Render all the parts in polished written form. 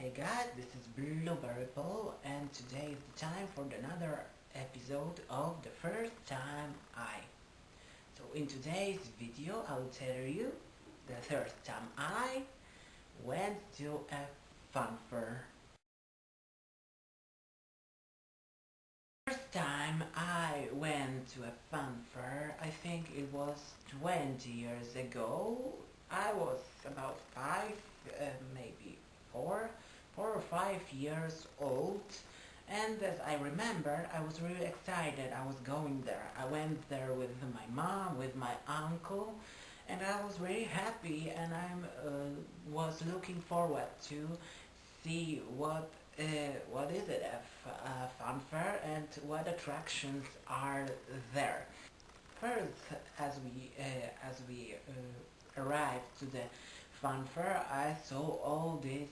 Hey guys, this is Blueberry Paul and today is the time for another episode of The First Time I. So in today's video I will tell you the first time I went to a funfair. First time I went to a funfair, I think it was 20 years ago. I was about maybe four or 5 years old, and as I remember, I was really excited. I was going there. I went there with my mom, with my uncle, and I was really happy, and I was looking forward to see what is it, a fun fair, and what attractions are there. First, as we arrived to the fun fair, I saw all these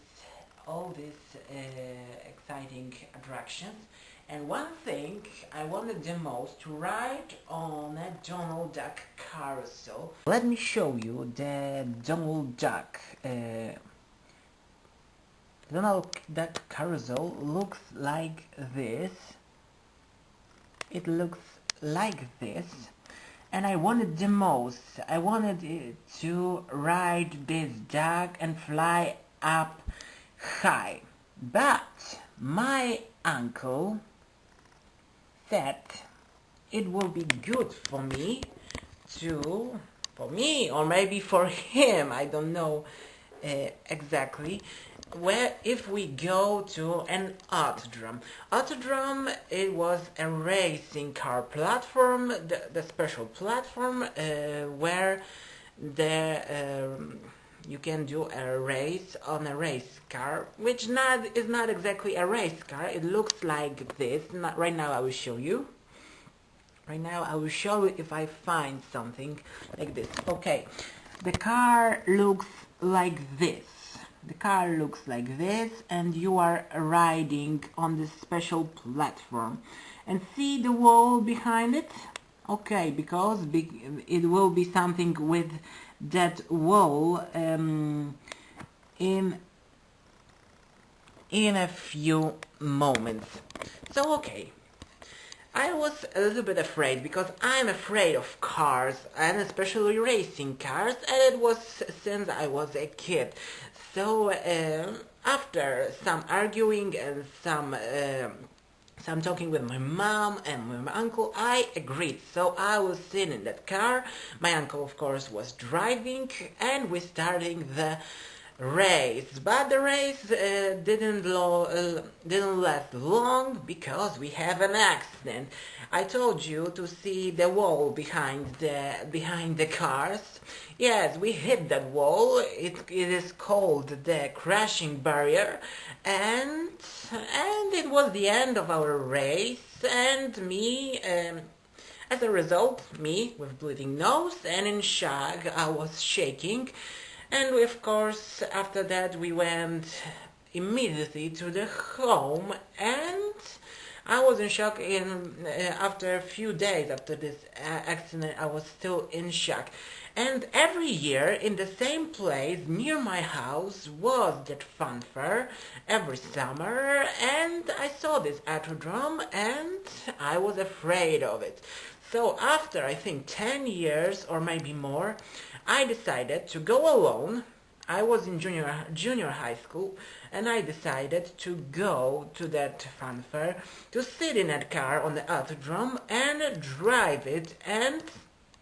exciting attractions, and one thing I wanted the most to ride on a Donald Duck carousel. Let me show you the Donald Duck. Donald Duck carousel looks like this. It looks like this. And I wanted the most. I wanted to ride this duck and fly up high. But my uncle said it will be good for me or maybe for him, I don't know exactly, where if we go to an autodrome. Autodrome, it was a racing car platform, the special platform where you can do a race on a race car, which is not exactly a race car. It looks like this. Right now I will show you. Right now I will show you if I find something like this. Okay, the car looks like this. The car looks like this, and you are riding on this special platform. And see the wall behind it? Okay, because it will be something with that wall in a few moments. So okay, I was a little bit afraid because I'm afraid of cars, and especially racing cars, and it was since I was a kid. So after some arguing and some talking with my mom and with my uncle, I agreed. So I was sitting in that car. My uncle, of course, was driving, and we starting the race. But the race didn't last long because we have an accident. I told you to see the wall behind the cars. Yes, we hit that wall. It is called the crashing barrier, and it was the end of our race. And me, as a result, me with bleeding nose and in shock, I was shaking. And of course, after that, we went immediately to the home, and I was in shock. After a few days after this accident, I was still in shock. And every year, in the same place near my house, was that fun fair every summer, and I saw this autodrome, and I was afraid of it. So after, I think, 10 years or maybe more, I decided to go alone. I was in junior high school, and I decided to go to that fun fair, to sit in that car on the autodrome and drive it, and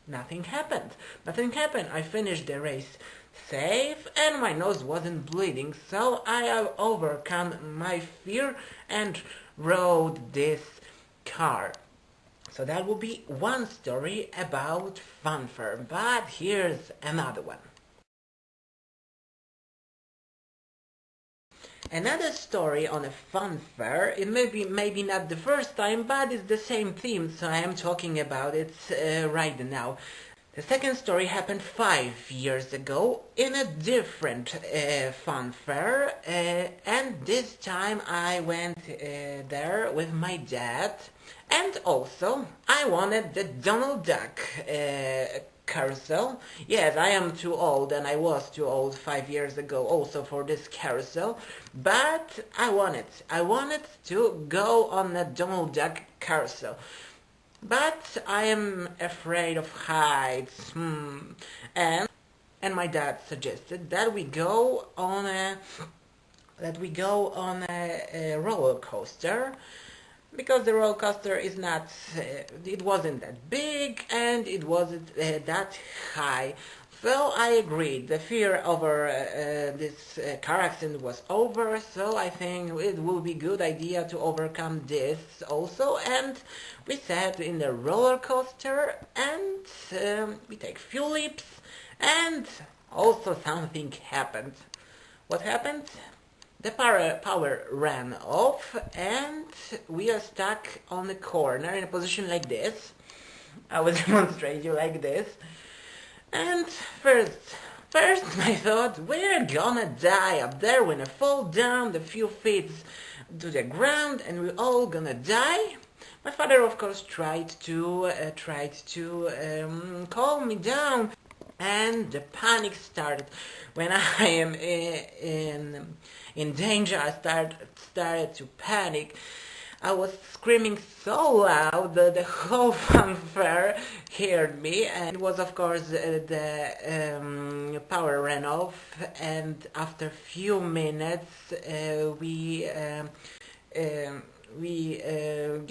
nothing happened. Nothing happened. I finished the race safe, and my nose wasn't bleeding, so I have overcome my fear and rode this car. So that will be one story about funfair, but here's another one. Another story on a funfair. It maybe not the first time, but it's the same theme, so I am talking about it right now. The second story happened 5 years ago in a different funfair, and this time I went there with my dad, and also I wanted the Donald Duck carousel. Yes, I am too old, and I was too old 5 years ago also for this carousel, but I wanted to go on a Donald Duck carousel. But I am afraid of heights, and my dad suggested that we go on a roller coaster, because the roller coaster is not, it wasn't that big and it wasn't that high. So I agreed. The fear over this car accident was over, so I think it will be good idea to overcome this also. And we sat in the roller coaster and we take few leaps, and also something happened. What happened? The power ran off and we are stuck on the corner in a position like this. I will demonstrate you like this. And first I thought, we're gonna die up there. When I fall down the few feet to the ground and we're all gonna die. My father, of course, tried to calm me down, and the panic started. When I am in danger, I started to panic. I was screaming so loud that the whole Funfair heard me, and it was, of course, the power ran off, and after a few minutes we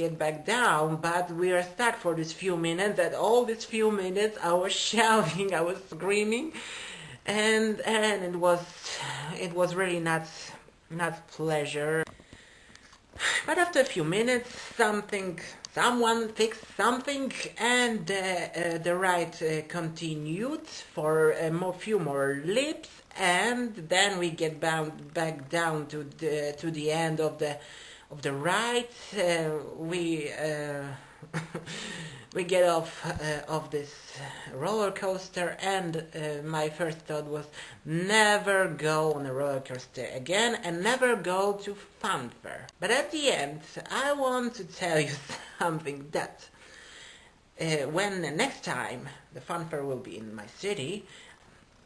get back down, but we are stuck for these few minutes. And all these few minutes I was shouting, I was screaming, and it was really not pleasure. But after a few minutes, someone fixed something, and the ride continued for a few more leaps, and then we get back down to the end of the ride. We get off of this roller coaster, and my first thought was never go on a roller coaster again and never go to Funfair. But at the end, I want to tell you something, that when next time the Funfair will be in my city,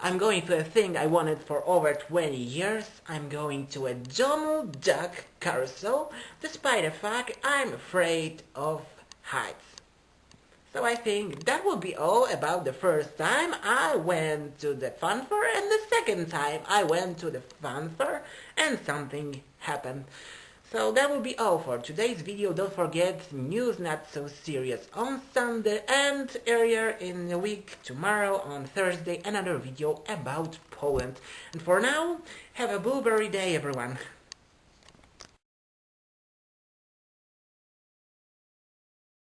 I'm going to a thing I wanted for over 20 years. I'm going to a Donald Duck carousel, despite the fact I'm afraid of heights. So I think that will be all about the first time I went to the Funfair and the second time I went to the Funfair and something happened. So that will be all for today's video. Don't forget, news not so serious on Sunday, and earlier in the week, tomorrow on Thursday, another video about Poland. And for now, have a blueberry day, everyone.